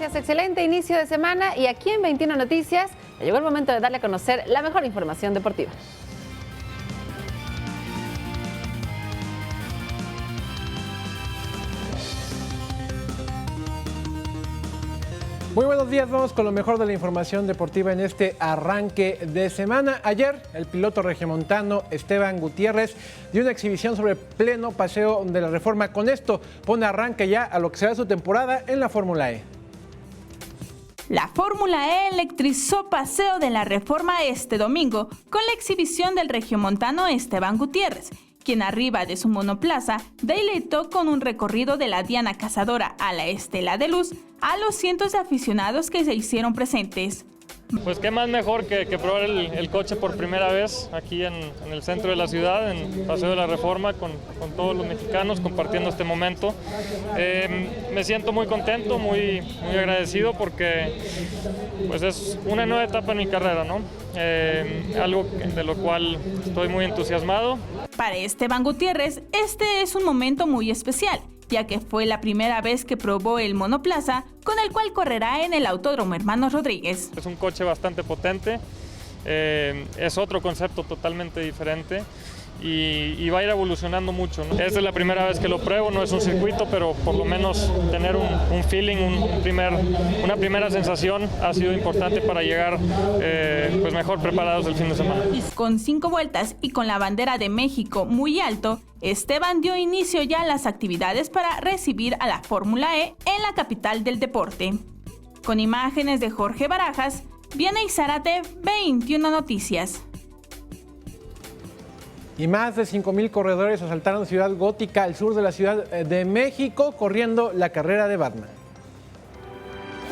tengas excelente inicio de semana y aquí en 21 Noticias llegó el momento de darle a conocer la mejor información deportiva. Muy buenos días, vamos con lo mejor de la información deportiva en este arranque de semana. Ayer, el piloto regiomontano Esteban Gutiérrez dio una exhibición sobre pleno paseo de la Reforma. Con esto pone arranque ya a lo que será su temporada en la Fórmula E. La Fórmula E electrizó paseo de la Reforma este domingo con la exhibición del regiomontano Esteban Gutiérrez, quien arriba de su monoplaza deleitó con un recorrido de la Diana Cazadora a la Estela de Luz a los cientos de aficionados que se hicieron presentes. Pues qué más mejor que probar el coche por primera vez aquí en el centro de la ciudad, en Paseo de la Reforma, con todos los mexicanos compartiendo este momento. Me siento muy contento, muy agradecido porque pues es una nueva etapa en mi carrera, ¿no? Algo de lo cual estoy muy entusiasmado. Para Esteban Gutiérrez, este es un momento muy especial, ya que fue la primera vez que probó el monoplaza, con el cual correrá en el Autódromo Hermanos Rodríguez. Es un coche bastante potente, es otro concepto totalmente diferente y va a ir evolucionando mucho, ¿no? Esta es la primera vez que lo pruebo, no es un circuito, pero por lo menos tener un feeling, una primera sensación ha sido importante para llegar pues mejor preparados el fin de semana. Con 5 vueltas y con la bandera de México muy alto, Esteban dio inicio ya a las actividades para recibir a la Fórmula E en la capital del deporte. Con imágenes de Jorge Barajas, Vianey Zárate, 21 Noticias. Y más de 5,000 corredores asaltaron Ciudad Gótica, al sur de la Ciudad de México, corriendo la carrera de Batman.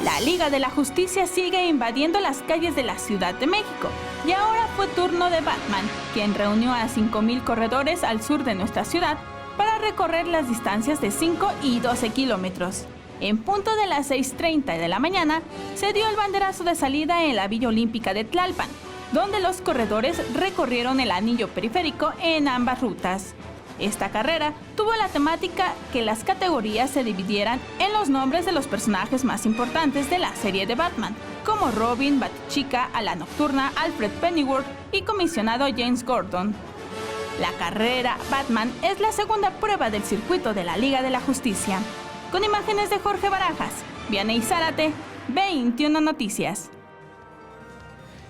La Liga de la Justicia sigue invadiendo las calles de la Ciudad de México y ahora fue turno de Batman, quien reunió a 5,000 corredores al sur de nuestra ciudad para recorrer las distancias de 5 y 12 kilómetros. En punto de las 6:30 de la mañana se dio el banderazo de salida en la Villa Olímpica de Tlalpan, donde los corredores recorrieron el anillo periférico en ambas rutas. Esta carrera tuvo la temática que las categorías se dividieran en los nombres de los personajes más importantes de la serie de Batman, como Robin, Batichica, Ala Nocturna, Alfred Pennyworth y comisionado James Gordon. La carrera Batman es la segunda prueba del circuito de la Liga de la Justicia. Con imágenes de Jorge Barajas, Vianey Zárate, 21 Noticias.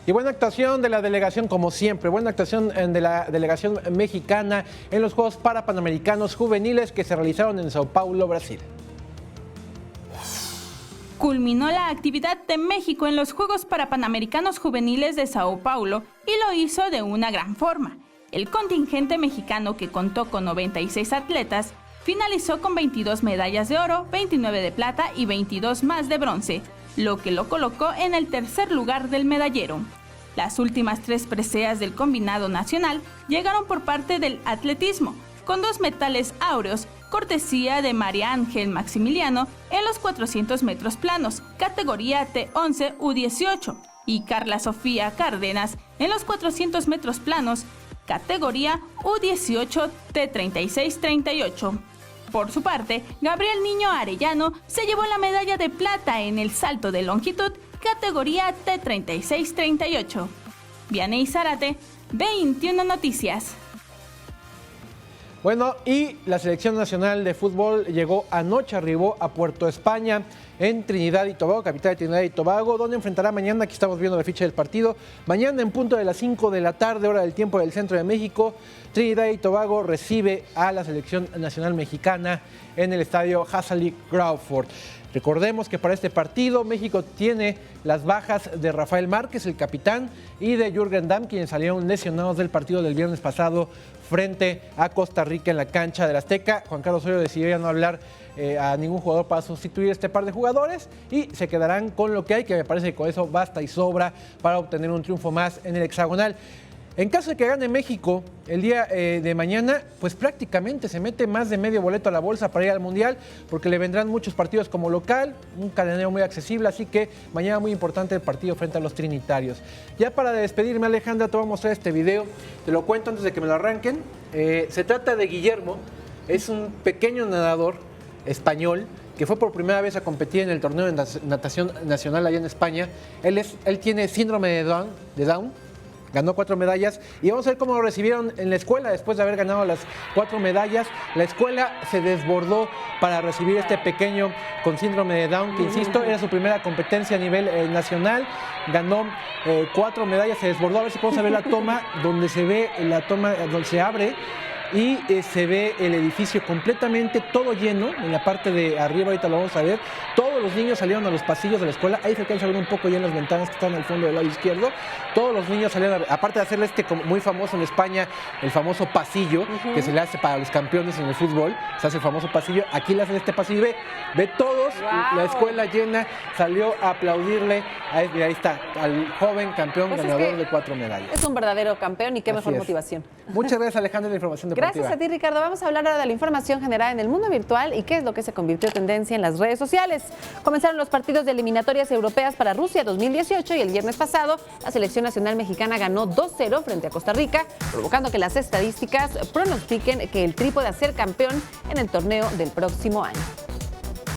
Y buena actuación de la delegación, como siempre, buena actuación de la delegación mexicana en los Juegos Parapanamericanos Juveniles que se realizaron en Sao Paulo, Brasil. Culminó la actividad de México en los Juegos Parapanamericanos Juveniles de Sao Paulo y lo hizo de una gran forma. El contingente mexicano, que contó con 96 atletas, finalizó con 22 medallas de oro, 29 de plata y 22 más de bronce, lo que lo colocó en el tercer lugar del medallero. Las últimas 3 preseas del combinado nacional llegaron por parte del atletismo, con 2 metales áureos, cortesía de María Ángel Maximiliano en los 400 metros planos, categoría T11 U18, y Carla Sofía Cárdenas en los 400 metros planos, categoría U18 T36-38. Por su parte, Gabriel Niño Arellano se llevó la medalla de plata en el salto de longitud, categoría T36-38. Vianey Zárate, 21 Noticias. Bueno, y la selección nacional de fútbol llegó anoche, arribó a Puerto España, en Trinidad y Tobago, capital de Trinidad y Tobago, donde enfrentará mañana, aquí estamos viendo la ficha del partido, mañana en punto de las 5 de la tarde, hora del tiempo del centro de México, Trinidad y Tobago recibe a la selección nacional mexicana en el estadio Hassali Crawford. Recordemos que para este partido México tiene las bajas de Rafael Márquez, el capitán, y de Jürgen Damm, quienes salieron lesionados del partido del viernes pasado frente a Costa Rica en la cancha del Azteca. Juan Carlos Osorio decidió ya no hablar a ningún jugador para sustituir este par de jugadores y se quedarán con lo que hay, que me parece que con eso basta y sobra para obtener un triunfo más en el hexagonal. En caso de que gane México el día de mañana, pues prácticamente se mete más de medio boleto a la bolsa para ir al Mundial, porque le vendrán muchos partidos como local, un calendario muy accesible, así que mañana muy importante el partido frente a los trinitarios. Ya para despedirme, Alejandra, te voy a mostrar este video, te lo cuento antes de que me lo arranquen. Se trata de Guillermo, es un pequeño nadador español que fue por primera vez a competir en el torneo de natación nacional allá en España. Él tiene síndrome de Down, ganó 4 medallas y vamos a ver cómo lo recibieron en la escuela después de haber ganado las 4 medallas. La escuela se desbordó para recibir este pequeño con síndrome de Down, que insisto, era su primera competencia a nivel nacional. Ganó 4 medallas, se desbordó. A ver si podemos ver la toma donde se ve donde se abre y se ve el edificio completamente todo lleno en la parte de arriba. Ahorita lo vamos a ver. Todos los niños salieron a los pasillos de la escuela. Ahí se alcanza a ver un poco ya en las ventanas que están al fondo del lado izquierdo. Todos los niños salieron, aparte de hacerle muy famoso en España, el famoso pasillo que se le hace para los campeones en el fútbol. Se hace el famoso pasillo. Aquí le hacen este pasillo. Ve todos, la escuela llena. Salió a aplaudirle. Ahí está, al joven campeón ganador de 4 medallas. Es un verdadero campeón y qué mejor motivación. Muchas gracias, Alejandra, de la información deportiva. Gracias a ti, Ricardo. Vamos a hablar ahora de la información generada en el mundo virtual y qué es lo que se convirtió en tendencia en las redes sociales. Comenzaron los partidos de eliminatorias europeas para Rusia 2018 y el viernes pasado la selección nacional mexicana ganó 2-0 frente a Costa Rica, provocando que las estadísticas pronostiquen que el Tri pueda ser campeón en el torneo del próximo año.